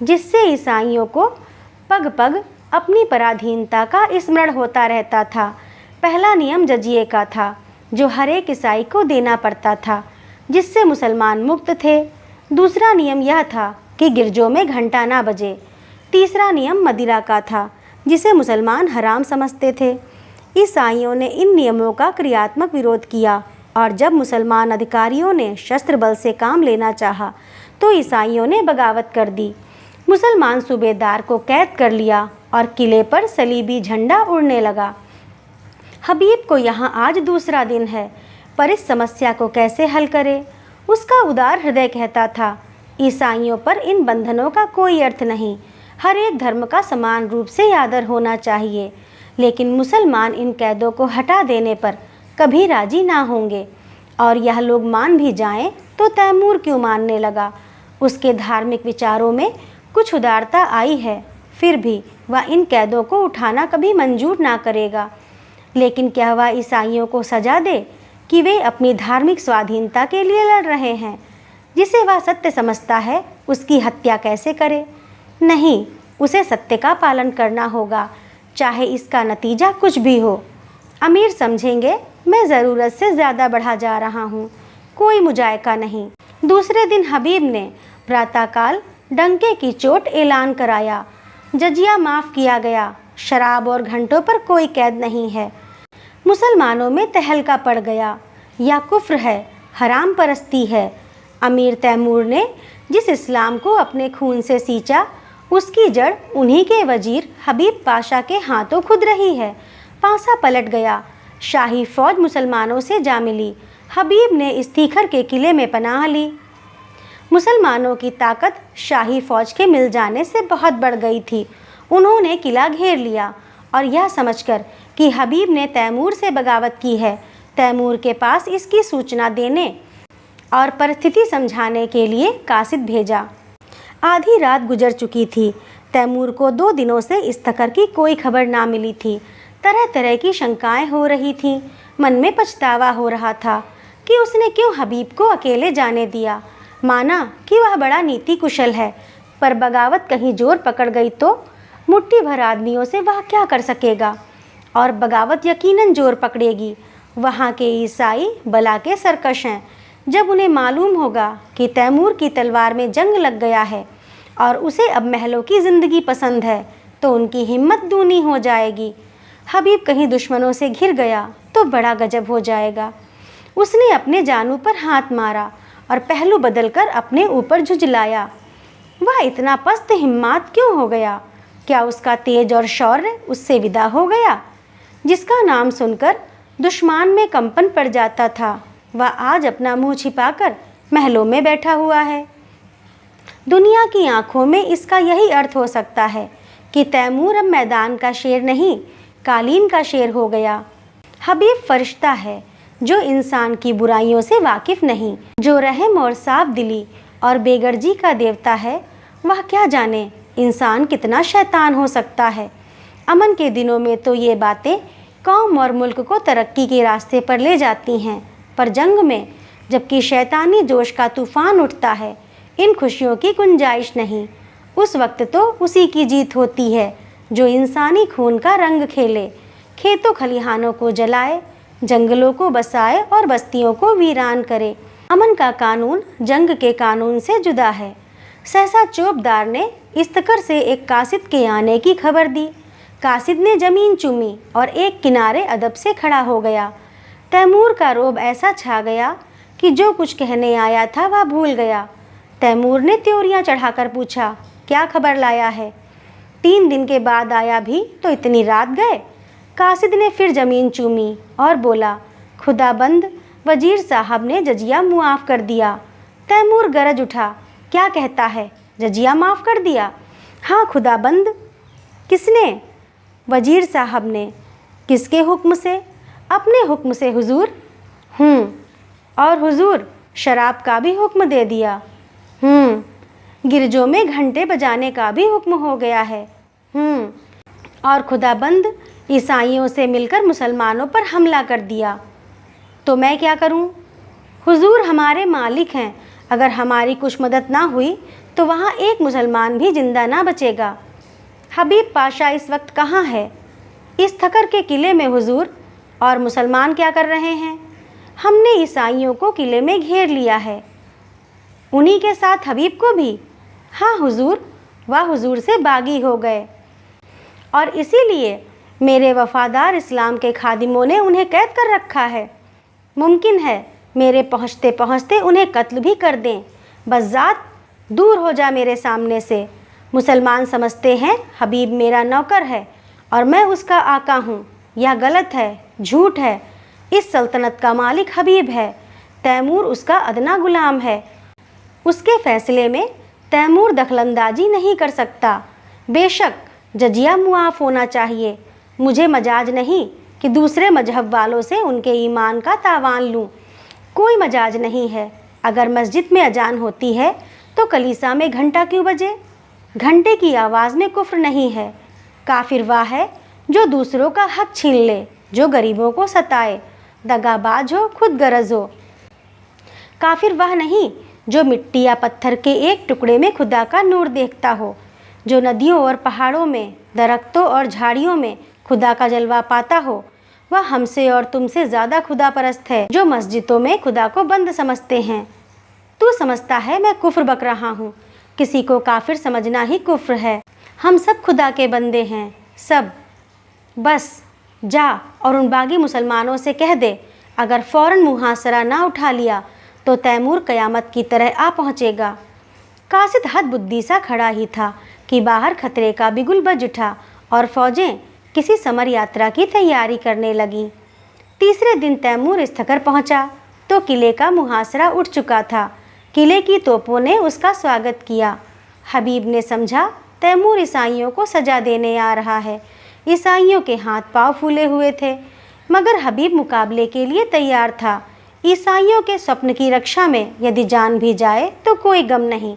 Speaker 1: जिससे ईसाइयों को पग पग अपनी पराधीनता का स्मरण होता रहता था। पहला नियम जजिए का था, जो हर एक ईसाई को देना पड़ता था, जिससे मुसलमान मुक्त थे। दूसरा नियम यह था कि गिरजों में घंटा ना बजे। तीसरा नियम मदिरा का था, जिसे मुसलमान हराम समझते थे। ईसाइयों ने इन नियमों का क्रियात्मक विरोध किया, और जब मुसलमान अधिकारियों ने शस्त्र बल से काम लेना चाहा तो ईसाइयों ने बगावत कर दी। मुसलमान सूबेदार को कैद कर लिया और किले पर सलीबी झंडा उड़ने लगा। हबीब को यहाँ आज दूसरा दिन है, पर इस समस्या को कैसे हल करे। उसका उदार हृदय कहता था, ईसाइयों पर इन बंधनों का कोई अर्थ नहीं। हर एक धर्म का समान रूप से आदर होना चाहिए, लेकिन मुसलमान इन कैदों को हटा देने पर कभी राजी ना होंगे, और यह लोग मान भी जाएं तो तैमूर क्यों मानने लगा। उसके धार्मिक विचारों में कुछ उदारता आई है, फिर भी वह इन कैदों को उठाना कभी मंजूर ना करेगा। लेकिन क्या वह ईसाइयों को सजा दे कि वे अपनी धार्मिक स्वाधीनता के लिए लड़ रहे हैं? जिसे वह सत्य समझता है उसकी हत्या कैसे करे? नहीं, उसे सत्य का पालन करना होगा, चाहे इसका नतीजा कुछ भी हो। अमीर समझेंगे मैं ज़रूरत से ज़्यादा बढ़ा जा रहा हूँ, कोई मुजायका नहीं। दूसरे दिन हबीब ने प्रातःकाल डंके की चोट ऐलान कराया, जजिया माफ़ किया गया, शराब और घंटों पर कोई कैद नहीं है। मुसलमानों में तहलका पड़ गया, या कुफ्र है, हराम परस्ती है। अमीर तैमूर ने जिस इस्लाम को अपने खून से सींचा, उसकी जड़ उन्हीं के वजीर हबीब पाशा के हाथों खुद रही है। पासा पलट गया, शाही फौज मुसलमानों से जा मिली। हबीब ने इस्तीखर के किले में पनाह ली। मुसलमानों की ताकत शाही फौज के मिल जाने से बहुत बढ़ गई थी। उन्होंने किला घेर लिया, और यह समझकर कि हबीब ने तैमूर से बगावत की है, तैमूर के पास इसकी सूचना देने और परिस्थिति समझाने के लिए कासिद भेजा। आधी रात गुजर चुकी थी। तैमूर को 2 दिनों से इस्तखर की कोई खबर ना मिली थी। तरह तरह की शंकाएं हो रही थीं। मन में पछतावा हो रहा था कि उसने क्यों हबीब को अकेले जाने दिया। माना कि वह बड़ा नीति कुशल है, पर बगावत कहीं जोर पकड़ गई तो मुट्ठी भर आदमियों से वह क्या कर सकेगा। और बगावत यकीनन जोर पकड़ेगी। वहाँ के ईसाई बला के सरकश हैं। जब उन्हें मालूम होगा कि तैमूर की तलवार में जंग लग गया है और उसे अब महलों की ज़िंदगी पसंद है, तो उनकी हिम्मत दूनी हो जाएगी। हबीब कहीं दुश्मनों से घिर गया तो बड़ा गजब हो जाएगा। उसने अपने जानू पर हाथ मारा और पहलू बदलकर अपने ऊपर झुझलाया। वह इतना पस्त हिम्मत क्यों हो गया? क्या उसका तेज और शौर्य उससे विदा हो गया? जिसका नाम सुनकर दुश्मन में कंपन पड़ जाता था, वह आज अपना मुंह छिपाकर महलों में बैठा हुआ है। दुनिया की आंखों में इसका यही अर्थ हो सकता है कि तैमूर अब मैदान का शेर नहीं, कालीन का शेर हो गया। हबीब फरिश्ता है जो इंसान की बुराइयों से वाकिफ नहीं, जो रहम और साफ दिली और बेगर्जी का देवता है। वह क्या जाने इंसान कितना शैतान हो सकता है। अमन के दिनों में तो ये बातें कौम और मुल्क को तरक्की के रास्ते पर ले जाती हैं, पर जंग में जबकि शैतानी जोश का तूफान उठता है, इन खुशियों की गुंजाइश नहीं। उस वक्त तो उसी की जीत होती है जो इंसानी खून का रंग खेले, खेतों खलिहानों को जलाए, जंगलों को बसाए और बस्तियों को वीरान करे। अमन का कानून जंग के कानून से जुदा है। सहसा चौबदार ने इस्तकर से एक कासिद के आने की खबर दी। कासिद ने जमीन चूमी और एक किनारे अदब से खड़ा हो गया। तैमूर का रोब ऐसा छा गया कि जो कुछ कहने आया था वह भूल गया। तैमूर ने त्योरियां चढ़ाकर पूछा, क्या खबर लाया है? 3 दिन के बाद आया भी तो इतनी रात गए। कासिद ने फिर जमीन चूमी और बोला, खुदाबंद, वजीर साहब ने जजिया मुआफ़ कर दिया। तैमूर गरज उठा, क्या कहता है? जजिया माफ़ कर दिया? हाँ खुदाबंद। किसने? वजीर साहब ने। किसके हुक्म से? अपने हुक्म से हुजूर। और हुजूर शराब का भी हुक्म दे दिया? गिरजों में घंटे बजाने का भी हुक्म हो गया है। और खुदाबंद ईसाइयों से मिलकर मुसलमानों पर हमला कर दिया। तो मैं क्या करूं? हुजूर हमारे मालिक हैं, अगर हमारी कुछ मदद ना हुई तो वहाँ एक मुसलमान भी जिंदा ना बचेगा। हबीब पाशा इस वक्त कहाँ है? इस थकर के किले में हुजूर। और मुसलमान क्या कर रहे हैं? हमने ईसाइयों को किले में घेर लिया है। उन्हीं के साथ हबीब को भी? हाँ हुजूर, वह हुजूर से बागी हो गए और इसीलिए मेरे वफादार इस्लाम के खादिमों ने उन्हें कैद कर रखा है। मुमकिन है मेरे पहुँचते पहुँचते उन्हें कत्ल भी कर दें। बस ज़ात दूर हो जा मेरे सामने से। मुसलमान समझते हैं हबीब मेरा नौकर है और मैं उसका आका हूँ। यह गलत है, झूठ है। इस सल्तनत का मालिक हबीब है, तैमूर उसका अदना गुलाम है। उसके फैसले में तैमूर दखलंदाजी नहीं कर सकता। बेशक जजिया मुआफ़ होना चाहिए। मुझे मजाज नहीं कि दूसरे मजहब वालों से उनके ईमान का तावान लूँ। कोई मजाज नहीं है। अगर मस्जिद में अजान होती है तो कलीसा में घंटा क्यों बजे? घंटे की आवाज़ में कुफ्र नहीं है। काफिर वह है जो दूसरों का हक छीन ले, जो गरीबों को सताए, दगाबाज हो, खुद गरज हो। काफिर वह नहीं जो मिट्टी या पत्थर के एक टुकड़े में खुदा का नूर देखता हो, जो नदियों और पहाड़ों में, दरख्तों और झाड़ियों में खुदा का जलवा पाता हो। वह हमसे और तुमसे ज़्यादा खुदा परस्त है, जो मस्जिदों में खुदा को बंद समझते हैं। तू समझता है मैं कुफ्र बक रहा हूँ? किसी को काफिर समझना ही कुफ्र है। हम सब खुदा के बंदे हैं, सब। बस जा और उन बागी मुसलमानों से कह दे, अगर फ़ौरन मुहासरा ना उठा लिया तो तैमूर क़यामत की तरह आ पहुँचेगा। कासिद हद बुद्धि सा खड़ा ही था कि बाहर खतरे का बिगुल बज उठा और फ़ौजें किसी समर यात्रा की तैयारी करने लगीं। तीसरे दिन तैमूर इस्तकर पहुँचा तो किले का मुहासरा उठ चुका था। किले की तोपों ने उसका स्वागत किया। हबीब ने समझा तैमूर ईसाइयों को सजा देने आ रहा है। ईसाइयों के हाथ पांव फूले हुए थे, मगर हबीब मुकाबले के लिए तैयार था। ईसाइयों के स्वप्न की रक्षा में यदि जान भी जाए तो कोई गम नहीं।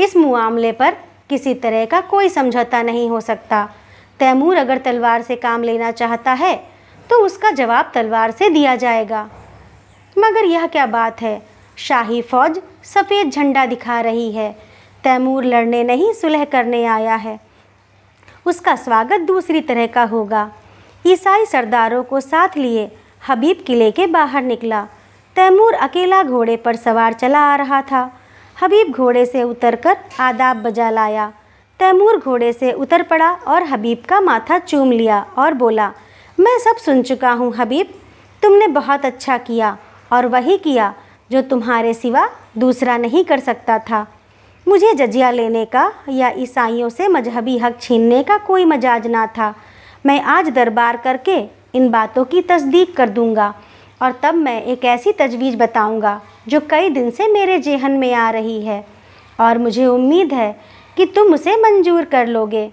Speaker 1: इस मामले पर किसी तरह का कोई समझौता नहीं हो सकता। तैमूर अगर तलवार से काम लेना चाहता है तो उसका जवाब तलवार से दिया जाएगा। मगर यह क्या बात है? शाही फौज सफ़ेद झंडा दिखा रही है। तैमूर लड़ने नहीं सुलह करने आया है। उसका स्वागत दूसरी तरह का होगा। ईसाई सरदारों को साथ लिए हबीब किले के बाहर निकला। तैमूर अकेला घोड़े पर सवार चला आ रहा था। हबीब घोड़े से उतरकर आदाब बजा लाया। तैमूर घोड़े से उतर पड़ा और हबीब का माथा चूम लिया और बोला, मैं सब सुन चुका हूँ हबीब, तुमने बहुत अच्छा किया और वही किया जो तुम्हारे सिवा दूसरा नहीं कर सकता था। मुझे जजिया लेने का या ईसाइयों से मजहबी हक छीनने का कोई मजाज ना था। मैं आज दरबार करके इन बातों की तस्दीक कर दूंगा और तब मैं एक ऐसी तजवीज़ बताऊंगा जो कई दिन से मेरे जेहन में आ रही है और मुझे उम्मीद है कि तुम उसे मंजूर कर लोगे।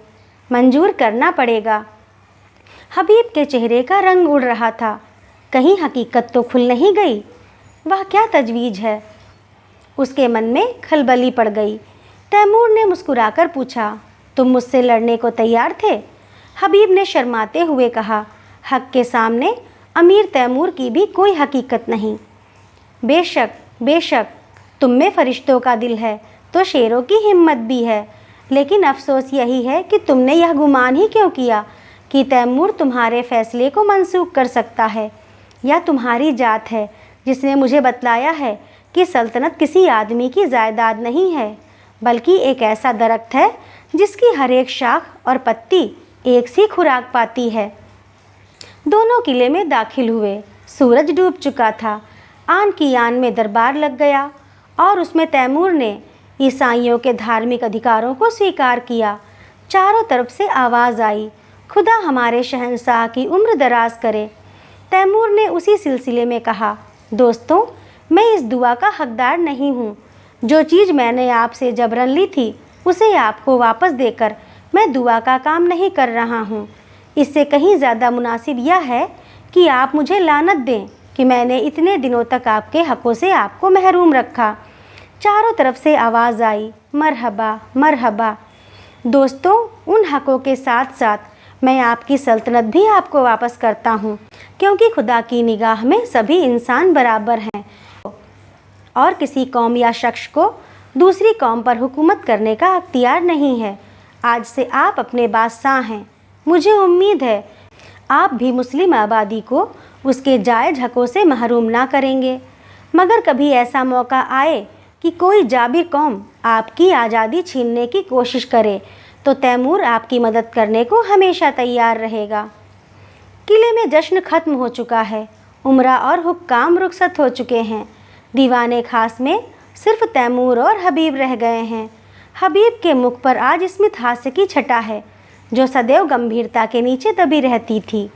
Speaker 1: मंजूर करना पड़ेगा। हबीब के चेहरे का रंग उड़ रहा था। कहीं हकीकत तो खुल नहीं गई। वह क्या तजवीज़ है? उसके मन में खलबली पड़ गई। तैमूर ने मुस्कुराकर पूछा, तुम मुझसे लड़ने को तैयार थे? हबीब ने शर्माते हुए कहा, हक के सामने अमीर तैमूर की भी कोई हकीकत नहीं। बेशक बेशक, तुम में फरिश्तों का दिल है तो शेरों की हिम्मत भी है, लेकिन अफसोस यही है कि तुमने यह गुमान ही क्यों किया कि तैमूर तुम्हारे फैसले को मनसूख कर सकता है। यह तुम्हारी जात है जिसने मुझे बतलाया है कि सल्तनत किसी आदमी की जायदाद नहीं है, बल्कि एक ऐसा दरख्त है जिसकी हर एक शाख और पत्ती एक सी खुराक पाती है। दोनों किले में दाखिल हुए। सूरज डूब चुका था। आन की आन में दरबार लग गया और उसमें तैमूर ने ईसाइयों के धार्मिक अधिकारों को स्वीकार किया। चारों तरफ से आवाज़ आई, खुदा हमारे शहंशाह की उम्र दराज करे। तैमूर ने उसी सिलसिले में कहा, दोस्तों, मैं इस दुआ का हकदार नहीं हूँ। जो चीज़ मैंने आपसे जबरन ली थी उसे आपको वापस देकर मैं दुआ का काम नहीं कर रहा हूँ। इससे कहीं ज़्यादा मुनासिब यह है कि आप मुझे लानत दें कि मैंने इतने दिनों तक आपके हक़ों से आपको महरूम रखा। चारों तरफ से आवाज़ आई, मरहबा मरहबा। दोस्तों, उन हक़ों के साथ साथ मैं आपकी सल्तनत भी आपको वापस करता हूँ, क्योंकि खुदा की निगाह में सभी इंसान बराबर हैं और किसी कौम या शख्स को दूसरी कौम पर हुकूमत करने का अख्तियार नहीं है। आज से आप अपने बादशाह हैं। मुझे उम्मीद है आप भी मुस्लिम आबादी को उसके जायज़ हक़ों से महरूम ना करेंगे। मगर कभी ऐसा मौका आए कि कोई जाबिर कौम आपकी आज़ादी छीनने की कोशिश करे तो तैमूर आपकी मदद करने को हमेशा तैयार रहेगा। किले में जश्न ख़त्म हो चुका है। उमरा और हुक्काम रुखसत हो चुके हैं। दीवाने खास में सिर्फ तैमूर और हबीब रह गए हैं। हबीब के मुख पर आज स्मित हास्य की छटा है जो सदैव गंभीरता के नीचे दबी रहती थी।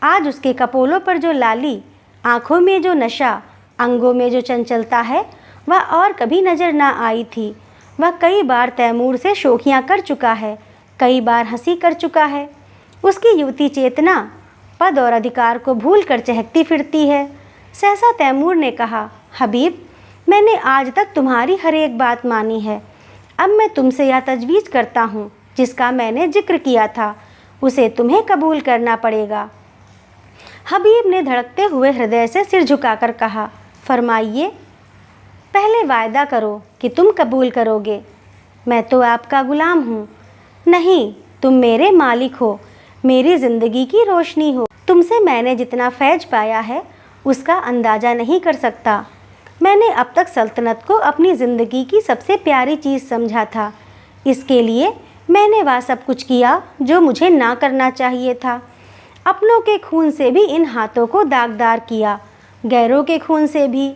Speaker 1: आज उसके कपोलों पर जो लाली, आँखों में जो नशा, अंगों में जो चंचलता है, वह और कभी नज़र ना आई थी। वह कई बार तैमूर से शोखियाँ कर चुका है, कई बार हंसी कर चुका है। उसकी युवती चेतना पद और अधिकार को भूल कर चहकती फिरती है। सहसा तैमूर ने कहा, हबीब, मैंने आज तक तुम्हारी हर एक बात मानी है। अब मैं तुमसे यह तजवीज़ करता हूँ जिसका मैंने जिक्र किया था, उसे तुम्हें कबूल करना पड़ेगा। हबीब ने धड़कते हुए हृदय से सिर झुकाकर कहा, फरमाइए। पहले वायदा करो कि तुम कबूल करोगे। मैं तो आपका ग़ुलाम हूँ। नहीं, तुम मेरे मालिक हो, मेरी ज़िंदगी की रोशनी हो। तुमसे मैंने जितना फैज पाया है उसका अंदाज़ा नहीं कर सकता। मैंने अब तक सल्तनत को अपनी ज़िंदगी की सबसे प्यारी चीज़ समझा था। इसके लिए मैंने वह सब कुछ किया जो मुझे ना करना चाहिए था। अपनों के खून से भी इन हाथों को दागदार किया, गैरों के खून से भी।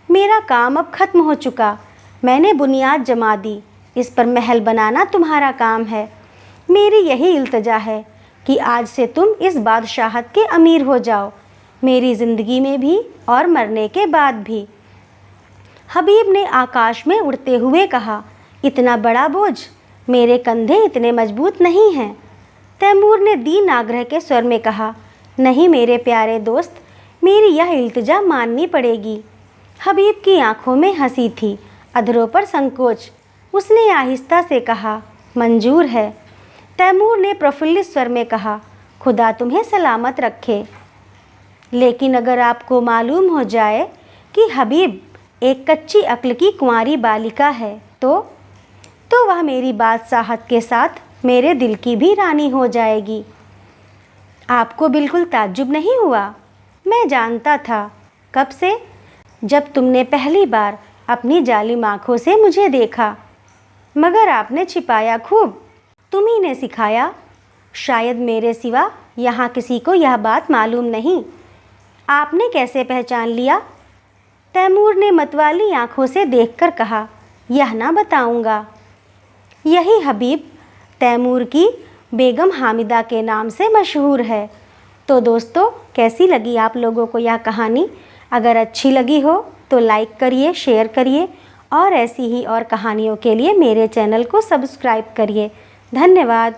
Speaker 1: मेरा काम अब ख़त्म हो चुका। मैंने बुनियाद जमा दी। इस पर महल बनाना तुम्हारा काम है। मेरी यही इल्तिजा है कि आज से तुम इस बादशाहत के अमीर हो जाओ, मेरी ज़िंदगी में भी और मरने के बाद भी। हबीब ने आकाश में उड़ते हुए कहा, इतना बड़ा बोझ, मेरे कंधे इतने मजबूत नहीं हैं। तैमूर ने दीन आग्रह के स्वर में कहा, नहीं मेरे प्यारे दोस्त, मेरी यह इल्तिजा माननी पड़ेगी। हबीब की आंखों में हंसी थी, अधरों पर संकोच। उसने आहिस्ता से कहा, मंजूर है। तैमूर ने प्रफुल्लित स्वर में कहा, खुदा तुम्हें सलामत रखे। लेकिन अगर आपको मालूम हो जाए कि हबीब एक कच्ची अक्ल की कुंवारी बालिका है तो वह मेरी बादशाहत के साथ मेरे दिल की भी रानी हो जाएगी। आपको बिल्कुल ताज्जुब नहीं हुआ? मैं जानता था कब से, जब तुमने पहली बार अपनी जालिम आँखों से मुझे देखा। मगर आपने छिपाया खूब, तुम्ही ने सिखाया। शायद मेरे सिवा यहाँ किसी को यह बात मालूम नहीं। आपने कैसे पहचान लिया? तैमूर ने मतवाली आँखों से देखकर कहा, यह ना बताऊँगा। यही हबीब तैमूर की बेगम हामिदा के नाम से मशहूर है। तो दोस्तों, कैसी लगी आप लोगों को यह कहानी? अगर अच्छी लगी हो तो लाइक करिए, शेयर करिए और ऐसी ही और कहानियों के लिए मेरे चैनल को सब्सक्राइब करिए। धन्यवाद।